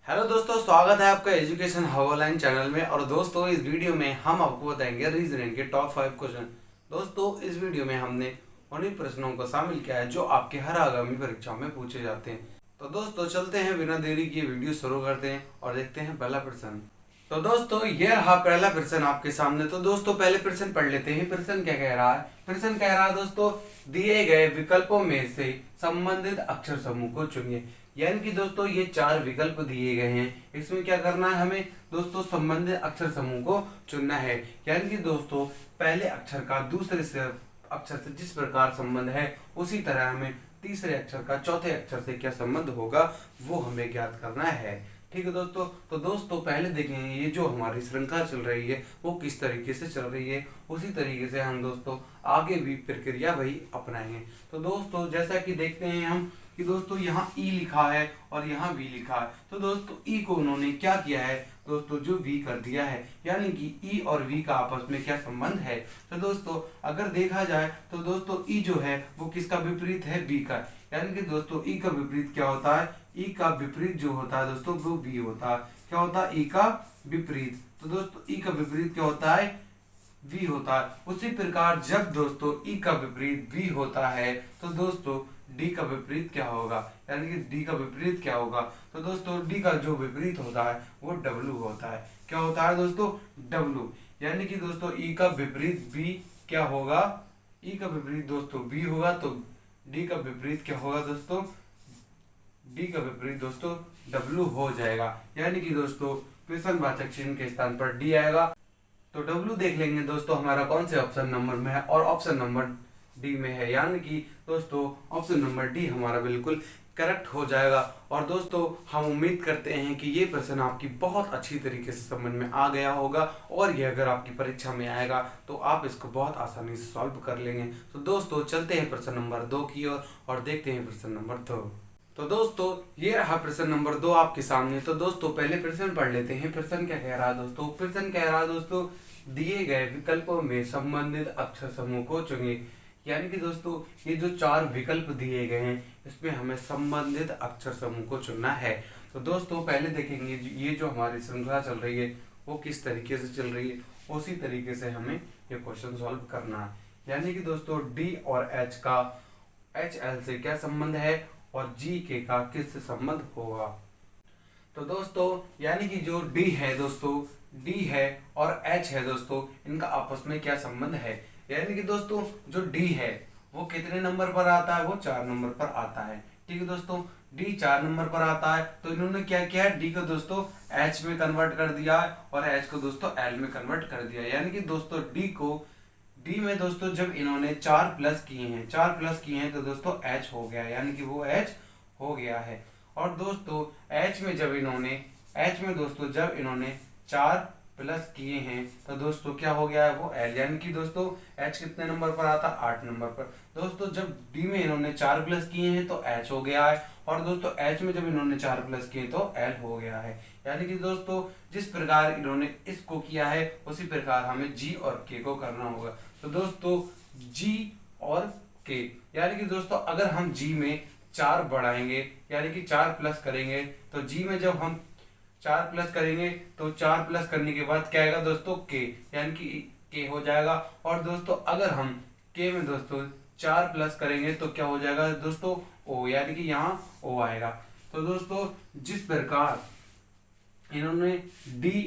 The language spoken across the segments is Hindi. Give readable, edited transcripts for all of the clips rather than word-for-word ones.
हेलो दोस्तों, स्वागत है आपका एजुकेशन हवालाइन चैनल में। और दोस्तों, इस वीडियो में हम आपको बताएंगे रीजनिंग के टॉप 5 क्वेश्चन। दोस्तों, इस वीडियो में हमने उन्हीं प्रश्नों को शामिल किया है जो आपके हर आगामी परीक्षाओं में पूछे जाते हैं। तो दोस्तों, चलते हैं बिना देरी किए वीडियो शुरू करते हैं और देखते हैं पहला प्रश्न। तो दोस्तों, ये रहा पहला प्रश्न आपके सामने। तो दोस्तों, पहले प्रश्न पढ़ लेते हैं। प्रश्न क्या कह रहा है? प्रश्न कह रहा है दोस्तों, दिए गए विकल्पों में से संबंधित अक्षर समूह को चुनिए। यानी कि दोस्तों, ये 4 विकल्प दिए गए हैं। इसमें क्या करना है हमें? दोस्तों, संबंधित अक्षर समूह को चुनना है। यानी कि दोस्तों, पहले अक्षर का दूसरे से अक्षर से जिस प्रकार संबंध है, उसी तरह हमें तीसरे अक्षर का चौथे अक्षर से क्या संबंध होगा, वो हमें ज्ञात करना है। ठीक है दोस्तों। तो दोस्तों, पहले देखेंगे ये जो हमारी श्रृंखला चल रही है वो किस तरीके से चल रही है, उसी तरीके से हम दोस्तों आगे भी प्रक्रिया वही अपनाएंगे। तो दोस्तों, जैसा कि देखते हैं हम कि दोस्तों यहाँ ई लिखा है और यहाँ वी लिखा है। तो दोस्तों, ई को उन्होंने क्या किया है दोस्तों, जो वी कर दिया है। यानी कि ई और वी का आपस में क्या संबंध है। तो दोस्तों, अगर देखा जाए तो दोस्तों, ई जो है वो किसका विपरीत है? बी का। यानी कि दोस्तों, ई का विपरीत क्या होता है? ई का विपरीत जो होता है दोस्तों, वो बी होता है। क्या होता है? ई का विपरीत। तो दोस्तों, ई का विपरीत क्या होता है? वी होता है। उसी प्रकार जब दोस्तों ई का विपरीत वी होता है तो दोस्तों डी का विपरीत क्या होगा? यानी कि डी का विपरीत क्या होगा? तो दोस्तों, डी का जो विपरीत होता है वो डब्लू होता है। क्या होता है दोस्तों? डब्लू। यानी कि दोस्तों, ई का विपरीत बी क्या होगा? ई का विपरीत दोस्तों बी होगा, तो डी का विपरीत क्या होगा दोस्तों? डी का विपरीत दोस्तों डब्लू हो जाएगा। यानी कि दोस्तों, प्रश्नवाचक चिन्ह के स्थान पर डी आएगा। तो डब्लू देख लेंगे दोस्तों हमारा कौन से ऑप्शन नंबर में है, और ऑप्शन नंबर डी में है। यानी कि दोस्तों, ऑप्शन नंबर डी हमारा बिल्कुल करेक्ट हो जाएगा। और दोस्तों, हम उम्मीद करते हैं कि ये प्रश्न आपकी बहुत अच्छी तरीके से समझ में आ गया होगा, और ये अगर आपकी परीक्षा में आएगा तो आप इसको बहुत आसानी से सॉल्व कर लेंगे। तो दोस्तों, चलते हैं प्रश्न नंबर 2 की ओर और देखते हैं प्रश्न नंबर 2। तो दोस्तों, ये रहा प्रश्न नंबर 2 आपके सामने। तो दोस्तों, पहले प्रश्न पढ़ लेते हैं। प्रश्न क्या कह रहा है दोस्तों? प्रश्न कह रहा है दोस्तों, दिए गए विकल्पों में संबंधित अक्षर समूह को चुनिए। यानी कि दोस्तों, ये जो 4 विकल्प दिए गए हैं इसमें हमें संबंधित अक्षर समूह को चुनना है। तो दोस्तों, पहले देखेंगे ये जो हमारी श्रृंखला चल रही है वो किस तरीके से चल रही है, उसी तरीके से हमें ये क्वेश्चन सॉल्व करना है। यानी कि दोस्तों, डी और एच का एच एल से क्या संबंध है और जी के का किससे संबंध होगा। तो दोस्तों, यानी कि जो डी है दोस्तों, डी है और एच है दोस्तों, इनका आपस में क्या संबंध है। यानी कि दोस्तों, जो डी है वो कितने नंबर पर आता है? वो 4 नंबर पर आता है। ठीक है दोस्तों, डी 4 नंबर पर आता है। तो इन्होंने क्या किया? डी को दोस्तों एच में कन्वर्ट कर दिया है और एच को दोस्तों एल में कन्वर्ट कर दिया। यानी कि दोस्तों, डी में दोस्तों जब इन्होंने 4 प्लस किए हैं, 4 प्लस किए हैं तो दोस्तों एच हो गया। यानी कि वो एच हो गया है। और दोस्तों, एच में दोस्तों जब इन्होंने 4 प्लस किए हैं तो दोस्तों क्या हो गया है? वो एल। यानी कि दोस्तों, एच कितने नंबर पर आता? 8 नंबर पर। दोस्तों, जब डी में इन्होंने 4 प्लस किए हैं तो एच हो गया है, और दोस्तों एच में जब इन्होंने 4 प्लस किए तो एल हो गया है। यानी कि दोस्तों, जिस प्रकार इन्होंने इसको किया है उसी प्रकार हमें जी और के को करना होगा। तो दोस्तों, जी और के, यानी कि दोस्तों अगर हम जी में 4 बढ़ाएंगे यानी कि 4 प्लस करेंगे, तो जी में जब हम 4 प्लस करेंगे तो 4 प्लस करने के बाद क्या आएगा दोस्तों? के। यानी कि के हो जाएगा। और दोस्तों, अगर हम के में दोस्तों 4 प्लस करेंगे तो क्या हो जाएगा दोस्तों? ओ। यानी कि यहाँ ओ आएगा। तो दोस्तों, जिस प्रकार इन्होंने डी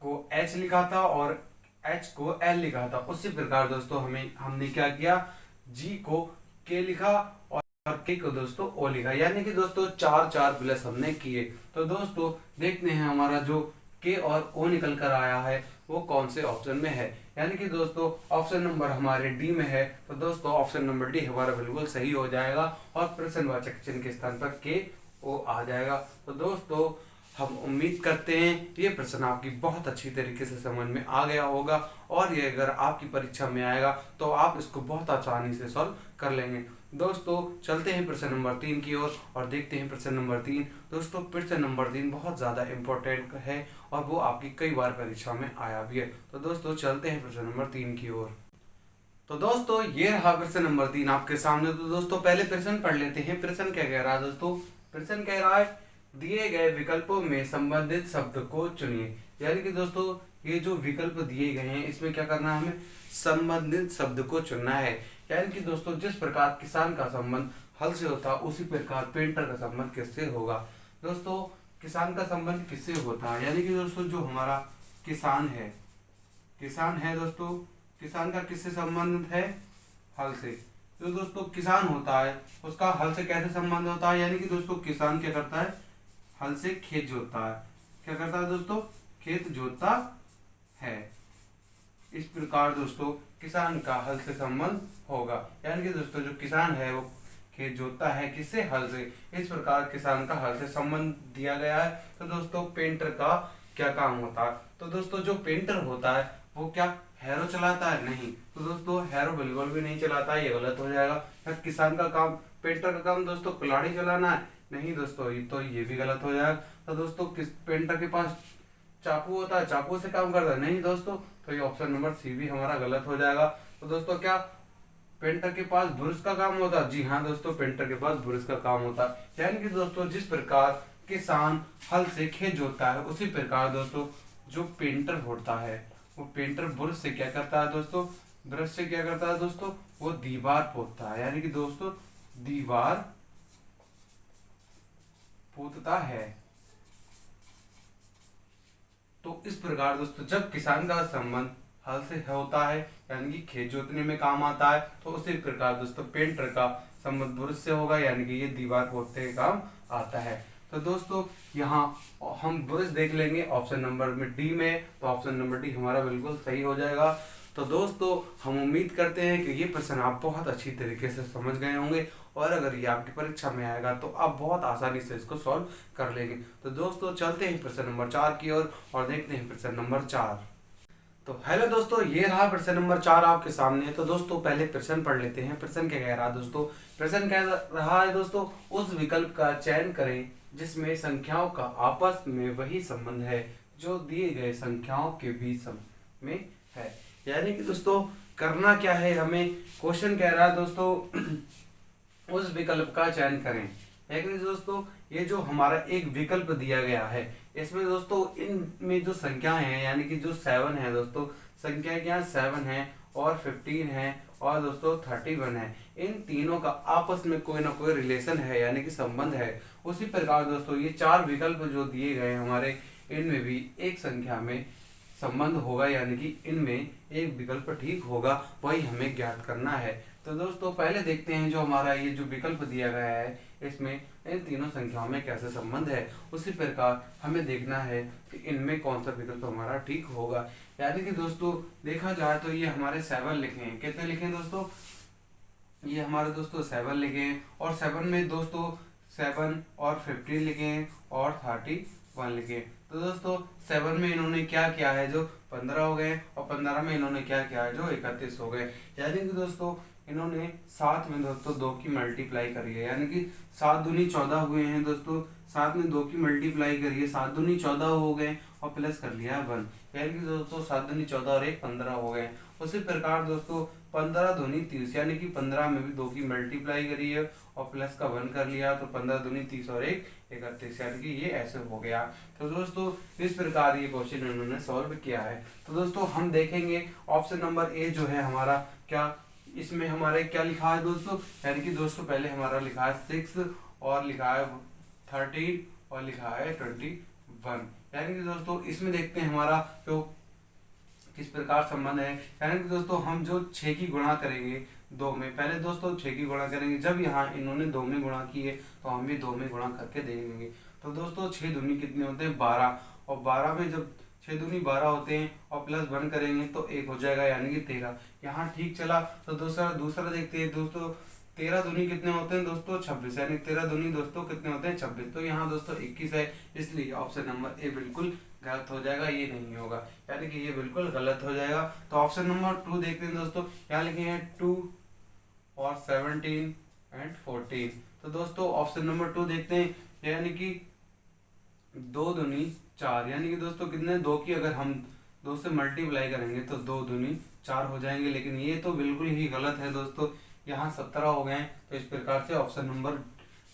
को एच लिखा था और एच को एल लिखा था, उसी प्रकार दोस्तों हमने क्या किया? जी को के लिखा और के को दोस्तों ओ लिखा। यानी कि दोस्तों 4 प्लस हमने किए। तो दोस्तों, देखते हैं हमारा जो के और ओ निकल कर आया है वो कौन से ऑप्शन में है। यानी कि दोस्तों, ऑप्शन नंबर हमारे डी में है। तो दोस्तों, ऑप्शन नंबर डी हमारा बिल्कुल सही हो जाएगा और प्रश्नवाचक चिन्ह के स्थान पर के ओ आ जाएगा। तो दोस्तों, हम उम्मीद करते हैं ये प्रश्न आपकी बहुत अच्छी तरीके से समझ में आ गया होगा, और ये अगर आपकी परीक्षा में आएगा तो आप इसको बहुत आसानी से सॉल्व कर लेंगे। दोस्तों, चलते हैं प्रश्न नंबर 3 की ओर और देखते हैं प्रश्न नंबर 3। दोस्तों, प्रश्न नंबर 3 बहुत ज़्यादा इम्पोर्टेंट है और वो आपकी कई बार परीक्षा में आया भी है। तो दोस्तों, चलते हैं प्रश्न नंबर 3 की ओर। तो दोस्तों, ये रहा प्रश्न नंबर 3 आपके सामने। तो दोस्तों, पहले प्रश्न पढ़ लेते हैं। प्रश्न क्या कह रहा है दोस्तों? प्रश्न कह रहा है, दिए गए विकल्पों में संबंधित शब्द को चुनिए। यानी कि दोस्तों ये जो विकल्प दिए गए हैं इसमें क्या करना है, हमें संबंधित शब्द को चुनना है। यानी कि दोस्तों जिस प्रकार किसान का संबंध हल से होता है उसी प्रकार पेंटर का संबंध किससे होगा। दोस्तों किसान का संबंध किससे होता है, यानी कि दोस्तों जो हमारा किसान है दोस्तों, किसान का किससे संबंध है, हल से। जो दोस्तों किसान होता है उसका हल से कैसे संबंध होता है, यानी कि दोस्तों किसान क्या करता है, हल से खेत जोतता है। क्या करता है दोस्तों, खेत जोतता है। इस प्रकार दोस्तों किसान का हल से संबंध होगा। यानी कि दोस्तों जो किसान है वो खेत जोतता है किससे, हल से। इस प्रकार किसान का हल से संबंध दिया गया है। तो दोस्तों पेंटर का क्या काम होता है, तो दोस्तों जो पेंटर होता है वो क्या हैरो चलाता है, नहीं। तो दोस्तों हैरो बिल्कुल भी नहीं चलाता है, ये गलत हो जाएगा। क्या किसान का काम, पेंटर का काम दोस्तों कुल्हाड़ी चलाना है, नहीं दोस्तों, ये भी गलत हो जाएगा। तो दोस्तों किस पेंटर के पास चाकू होता है, चाकू से काम करता है, नहीं दोस्तों। तो ये ऑप्शन नंबर सी भी हमारा गलत हो जाएगा। तो दोस्तों क्या पेंटर के पास ब्रश का काम होता है, जी हाँ दोस्तों, पेंटर के पास ब्रश का काम होता है। यानी कि दोस्तों जिस प्रकार किसान हल से खेत जोतता है उसी प्रकार दोस्तों जो पेंटर होता है वो पेंटर ब्रश से क्या करता है दोस्तों, ब्रश से क्या करता है दोस्तों, वो दीवार पोतता है। यानी कि दोस्तों दीवार पोतता है। तो इस प्रकार दोस्तों जब किसान का संबंध हल से होता है यानी कि खेत जोतने में काम आता है, तो उसी प्रकार दोस्तों पेंटर का संबंध ब्रश से होगा, यानी कि ये दीवार पोतने के काम आता है। तो दोस्तों यहाँ हम ब्रश देख लेंगे ऑप्शन नंबर में डी में, तो ऑप्शन नंबर डी हमारा बिल्कुल सही हो जाएगा। तो दोस्तों हम उम्मीद करते हैं कि ये प्रश्न आप बहुत अच्छी तरीके से समझ गए होंगे, और अगर ये आपकी परीक्षा में आएगा तो आप बहुत आसानी से इसको सॉल्व कर लेंगे। तो दोस्तों चलते हैं प्रश्न नंबर 4 की ओर और देखते हैं प्रश्न नंबर 4। तो हेलो दोस्तों, ये रहा प्रश्न नंबर 4 आपके सामने। तो दोस्तों पहले प्रश्न पढ़ लेते हैं। प्रश्न क्या कह रहा है दोस्तों, प्रश्न कह रहा है दोस्तों उस विकल्प का चयन करें जिसमें संख्याओं का आपस में वही संबंध है जो दिए गए संख्याओं के बीच में है। यानी कि दोस्तों करना क्या है, हमें क्वेश्चन कह रहा है दोस्तों उस विकल्प का चयन करें। लेकिन दोस्तों ये जो हमारा एक विकल्प दिया गया है इसमें दोस्तों इनमें जो संख्याएं हैं यानी कि जो 7 है दोस्तों, संख्या क्या 7 है और 15 है और दोस्तों 31 है, इन तीनों का आपस में कोई ना कोई रिलेशन है यानी कि संबंध है। उसी प्रकार दोस्तों ये 4 विकल्प जो दिए गए हमारे, इनमें भी एक संख्या में संबंध होगा, यानी कि इनमें एक विकल्प ठीक होगा, वही हमें ज्ञात करना है। तो दोस्तों पहले देखते हैं जो हमारा ये जो विकल्प दिया गया है इसमें इन तीनों संख्याओं में कैसे संबंध है। उसी प्रकार हमें देखना है कि इनमें कौन सा विकल्प हमारा ठीक होगा। यानी कि दोस्तों देखा जाए तो ये हमारे 7 लिखे हैं, कितने लिखे हैं दोस्तों, ये हमारे दोस्तों 7 लिखे हैं, और 7 में दोस्तों 7 और 15 लिखे हैं और 31 लिखे हैं। तो दोस्तों 7 में इन्होंने क्या किया है, जो 15 हो गए, और 15 में इन्होंने क्या किया है, जो 31 हो गए। यानी कि दोस्तों इन्होंने 7 में दोस्तों 2 की मल्टीप्लाई करी है, यानी कि 7 दूनी 14 हुए हैं दोस्तों, 7 में 2 की मल्टीप्लाई करिए, 7 दूनी 14 हो गए और प्लस कर लिया 1, यानी कि दोस्तों 7 दूनी 14 और 1 15 हो गए। उसी प्रकार दोस्तों 15 दूनी 30, यानी कि 15 में भी 2 की मल्टीप्लाई करी है और प्लस का 1 कर लिया, तो 15 दूनी 30 और 1 31, यानी कि ये ऐसे हो गया। तो दोस्तों इस प्रकार ये क्वेश्चन उन्होंने सॉल्व किया है। तो दोस्तों हम देखेंगे ऑप्शन नंबर ए जो है हमारा, क्या इसमें हमारे क्या लिखा है दोस्तों, यानी कि दोस्तों पहले हमारा लिखा है 6 और लिखा है 13 और लिखा है 21, यानी कि दोस्तों इसमें देखते हैं हमारा जो किस प्रकार संबंध है। यानी कि दोस्तों हम जो 6 की गुणा करेंगे 2 में, पहले दोस्तों 6 की गुणा करेंगे, जब यहाँ इन्होंने 2 में गुणा की है तो हम भी 2 में गुणा करके देंगे। तो दोस्तों 6 दूनी कितने होते हैं 12, और 12 में जब 6 दूनी 12 होते हैं और प्लस 1 करेंगे तो 1 हो जाएगा, यानी कि 13। यहाँ ठीक चला। तो दूसरा देखते हैं दोस्तों, 13 दूनी कितने होते हैं दोस्तों 26, यानी 13 दूनी दोस्तों कितने होते हैं 26। तो यहाँ दोस्तों 21 है, इसलिए ऑप्शन नंबर ए बिल्कुल गलत हो जाएगा, ये नहीं होगा, यानी कि ये बिल्कुल गलत हो जाएगा। तो ऑप्शन नंबर 2 देखते हैं दोस्तों, यहाँ लिखे हैं 2 और 17 एंड 14। तो दोस्तों ऑप्शन नंबर 2 देखते हैं, यानी कि 2 दूनी 4, यानी कि दोस्तों कितने 2 की अगर हम 2 से मल्टीप्लाई करेंगे तो 2 दूनी 4 हो जाएंगे, लेकिन ये तो बिल्कुल ही गलत है दोस्तों, यहाँ 17 हो गए। तो इस प्रकार से ऑप्शन नंबर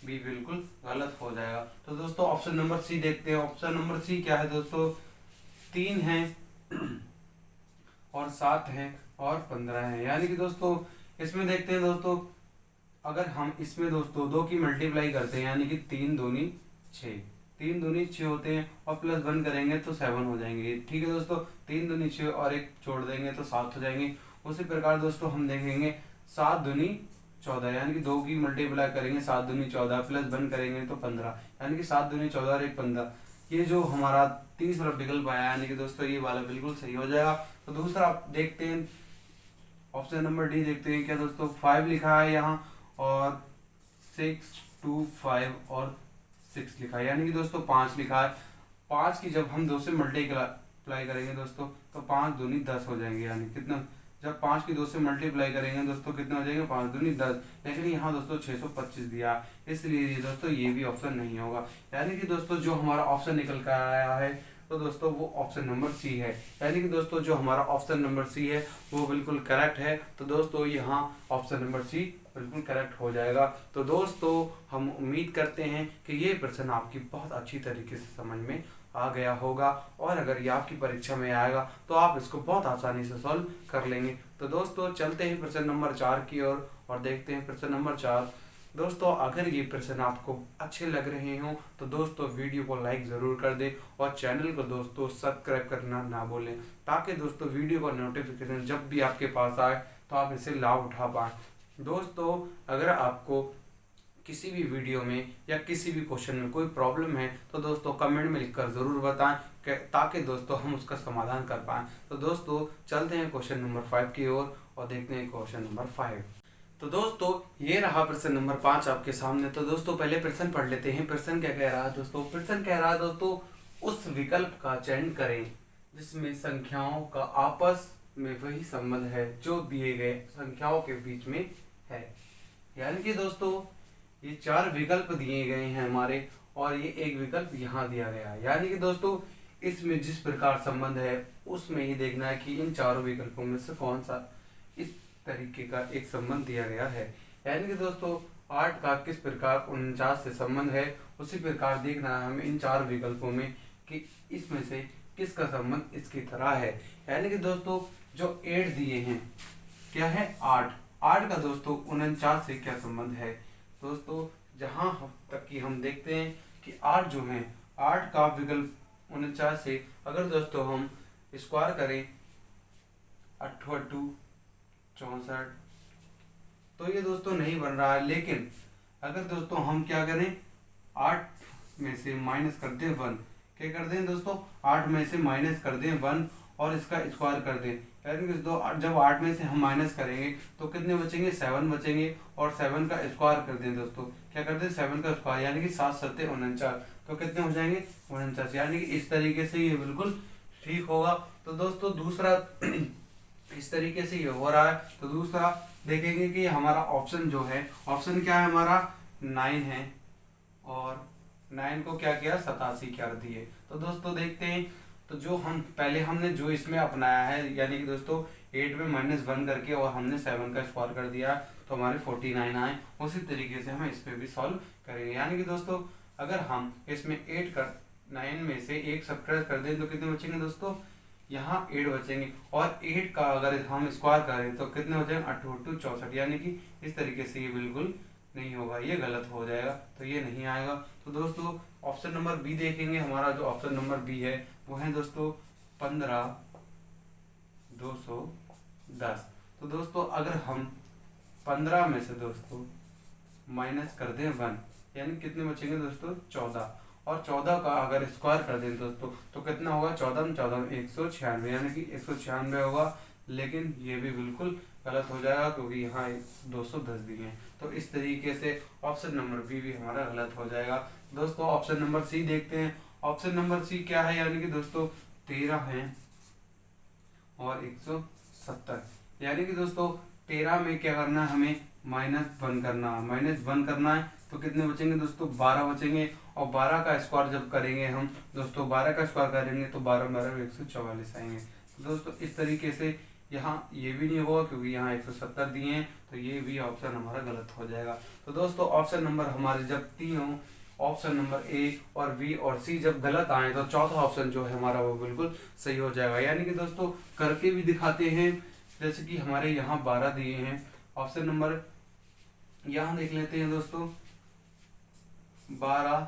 बी बिल्कुल गलत हो जाएगा। तो दोस्तों ऑप्शन नंबर सी देखते हैं। ऑप्शन नंबर सी क्या है दोस्तों, 3 है और 7 है और 15 है। यानी कि दोस्तों इसमें देखते हैं दोस्तों, अगर हम इसमें दोस्तों 2 की मल्टीप्लाई करते हैं यानी कि 3 दूनी 6, 3 दूनी 6 होते हैं और प्लस 1 करेंगे तो 7 हो जाएंगे। ठीक है दोस्तों, 3 दूनी 6 और 1 छोड़ देंगे तो 7 हो जाएंगे। उसी प्रकार दोस्तों हम देखेंगे 7 दूनी 14, यानी कि 2 की मल्टीप्लाई करेंगे 7 दूनी 14 प्लस 1 करेंगे तो 15, यानी कि 7 दूनी 14 और 1 15। ये जो हमारा तीसरा विकल्प आया यानी कि दोस्तों ये वाला बिल्कुल सही हो जाएगा। तो दूसरा देखते हैं, ऑप्शन नंबर डी देखते हैं। क्या दोस्तों 5 लिखा है यहाँ और 6 2 5 और 6 लिखा है, यानी कि दोस्तों 5 लिखा है। 5 की जब हम 2 से मल्टीप्लाई करेंगे दोस्तों तो 5 दूनी 10 हो जाएंगे। यानी कितना, जब 5 की 2 से मल्टीप्लाई करेंगे दोस्तों कितने हो जाएंगे, 5 दूनी 10। लेकिन यहाँ दोस्तों 625 दिया, इसलिए दोस्तों ये भी ऑप्शन नहीं होगा। यानी कि दोस्तों जो हमारा ऑप्शन निकल कर आया है तो दोस्तों वो ऑप्शन नंबर सी है। यानी कि दोस्तों जो हमारा ऑप्शन नंबर सी है वो बिल्कुल करेक्ट है। तो दोस्तों यहाँ ऑप्शन नंबर सी बिल्कुल करेक्ट हो जाएगा। तो दोस्तों हम उम्मीद करते हैं कि ये प्रश्न आपकी बहुत अच्छी तरीके से समझ में आ गया होगा, और अगर ये आपकी परीक्षा में आएगा तो आप इसको बहुत आसानी से सॉल्व कर लेंगे। तो दोस्तों चलते हैं प्रश्न नंबर 4 की ओर और देखते हैं प्रश्न नंबर 4। दोस्तों अगर ये प्रश्न आपको अच्छे लग रहे हों तो दोस्तों वीडियो को लाइक ज़रूर कर दें और चैनल को दोस्तों सब्सक्राइब करना ना भूलें, ताकि दोस्तों वीडियो का नोटिफिकेशन जब भी आपके पास आए तो आप इसे लाभ उठा पाएँ। दोस्तों अगर आपको किसी भी वीडियो में या किसी भी क्वेश्चन में कोई प्रॉब्लम है तो दोस्तों कमेंट में लिखकर ज़रूर बताएं, ताकि दोस्तों हम उसका समाधान कर पाएँ। तो दोस्तों चलते हैं क्वेश्चन नंबर 5 की ओर और देखते हैं क्वेश्चन नंबर 5। तो दोस्तों ये रहा प्रश्न नंबर 5 आपके सामने। तो दोस्तों पहले प्रश्न पढ़ लेते हैं। प्रश्न क्या कह रहा है दोस्तों, प्रश्न कह रहा है दोस्तों उस विकल्प का चयन करें जिसमें संख्याओं का आपस में वही संबंध है जो दिए गए संख्याओं के बीच में है। यानी कि दोस्तों ये 4 विकल्प दिए गए हैं हमारे और ये एक विकल्प यहाँ दिया गया है। यानी कि दोस्तों इसमें जिस प्रकार संबंध है उसमें ही देखना है कि इन चारों विकल्पों में से कौन सा इस तरीके का एक संबंध दिया गया है। यानी कि दोस्तों 8 का किस प्रकार 49 से संबंध है, उसी प्रकार देखना है हमें इन 4 विकल्पों में कि इसमें से किसका संबंध इसकी तरह है। यानी कि दोस्तों जो 8 दिए हैं, क्या है 8 का दोस्तों 49 से क्या संबंध है। दोस्तों जहां तक कि हम देखते हैं कि 8 जो है 8 का विकल्प 49 से अगर दोस्तों हम स्क्वायर करें 8 8 64, तो ये दोस्तों नहीं बन रहा है। लेकिन अगर दोस्तों हम क्या करें 8 में से माइनस कर दें 1, क्या कर दें दोस्तों 8 में से माइनस कर दें 1 और इसका स्क्वायर कर दें। यानी कि दोस्तों जब 8 में से हम माइनस करेंगे तो कितने बचेंगे 7 बचेंगे और 7 का स्क्वायर कर दें दोस्तों, क्या कर दें 7 का स्क्वायर, यानी कि 7 7 49, तो कितने हो जाएंगे 49। यानी कि इस तरीके से ये बिल्कुल ठीक होगा। तो दोस्तों दूसरा इस तरीके से ये हो रहा है। तो दूसरा देखेंगे कि हमारा ऑप्शन जो है, ऑप्शन क्या है हमारा 9 है और 9 को क्या किया 87 कर दिए। तो दोस्तों देखते हैं, तो जो हम पहले हमने जो इसमें अपनाया है यानी कि दोस्तों 8 में -1 करके और हमने 7 का स्क्वायर कर दिया तो हमारे 49 आए। उसी तरीके से हम इस पे भी सॉल्व करेंगे। यानी कि दोस्तों अगर हम इसमें 9 में से 1 सब्ट्रैक्ट कर दें तो कितने बचेंगे दोस्तों, यहाँ 8 बचेंगे और 8 का अगर हम स्क्वायर करें तो कितने हो जाएंगे 8 8 64। यानी कि इस तरीके से ये बिल्कुल नहीं होगा, ये गलत हो जाएगा, तो ये नहीं आएगा। तो दोस्तों ऑप्शन नंबर बी देखेंगे। हमारा जो ऑप्शन नंबर बी है वो है दोस्तों 15 210। तो दोस्तों अगर हम 15 में से दोस्तों माइनस कर दें 1, यानी कितने बचेंगे दोस्तों 14, और 14 का अगर स्क्वायर कर दें दोस्तों तो कितना होगा 14 में 196, यानी कि 196 होगा। लेकिन ये भी बिल्कुल गलत हो जाएगा क्योंकि यहाँ 210 दिए हैं। तो इस तरीके से ऑप्शन नंबर बी भी हमारा गलत हो जाएगा। दोस्तों ऑप्शन नंबर सी देखते हैं। ऑप्शन नंबर सी क्या है, यानी कि दोस्तों 13 है और 170। यानी कि दोस्तों 13 में क्या करना है हमें -1 करना है, -1 करना है तो कितने बचेंगे दोस्तों 12 बचेंगे, और 12 का स्क्वायर जब करेंगे हम दोस्तों 12 का स्क्वायर करेंगे तो 12 12 144 आएंगे। तो दोस्तों इस तरीके से यहाँ ये भी नहीं होगा क्योंकि यहाँ 170 दिए हैं, तो ये भी ऑप्शन हमारा गलत हो जाएगा। तो दोस्तों ऑप्शन नंबर हमारे जब तीनों ऑप्शन नंबर ए और बी और सी जब गलत आए तो चौथा ऑप्शन जो है हमारा वो बिल्कुल सही हो जाएगा। यानी कि दोस्तों करके भी दिखाते हैं, जैसे कि हमारे यहाँ 12 दिए हैं, ऑप्शन नंबर यहाँ देख लेते हैं दोस्तों 12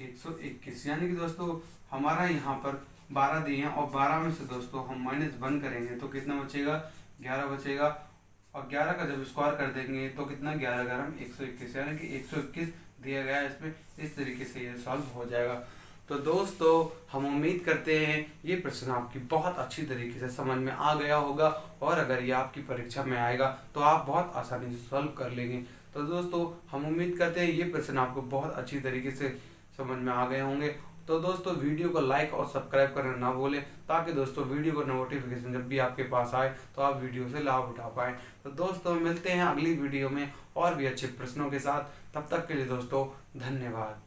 121, यानी कि दोस्तों हमारा यहाँ पर 12 दिए हैं और 12 में से दोस्तों हम -1 करेंगे तो कितना बचेगा, 11 बचेगा। और 11 का जब स्क्वायर कर देंगे तो कितना, 11 11 121, यानी कि 121 दिया गया है इसमें। इस तरीके से ये सॉल्व हो जाएगा। तो दोस्तों हम उम्मीद करते हैं ये प्रश्न आपकी बहुत अच्छी तरीके से समझ में आ गया होगा, और अगर ये आपकी परीक्षा में आएगा तो आप बहुत आसानी से सॉल्व कर लेंगे। तो दोस्तों हम उम्मीद करते हैं ये प्रश्न आपको बहुत अच्छी तरीके से समझ में आ गए होंगे। तो दोस्तों वीडियो को लाइक और सब्सक्राइब करना ना भूलें, ताकि दोस्तों वीडियो का नोटिफिकेशन जब भी आपके पास आए तो आप वीडियो से लाभ उठा पाएँ। तो दोस्तों मिलते हैं अगली वीडियो में और भी अच्छे प्रश्नों के साथ। तब तक के लिए दोस्तों धन्यवाद।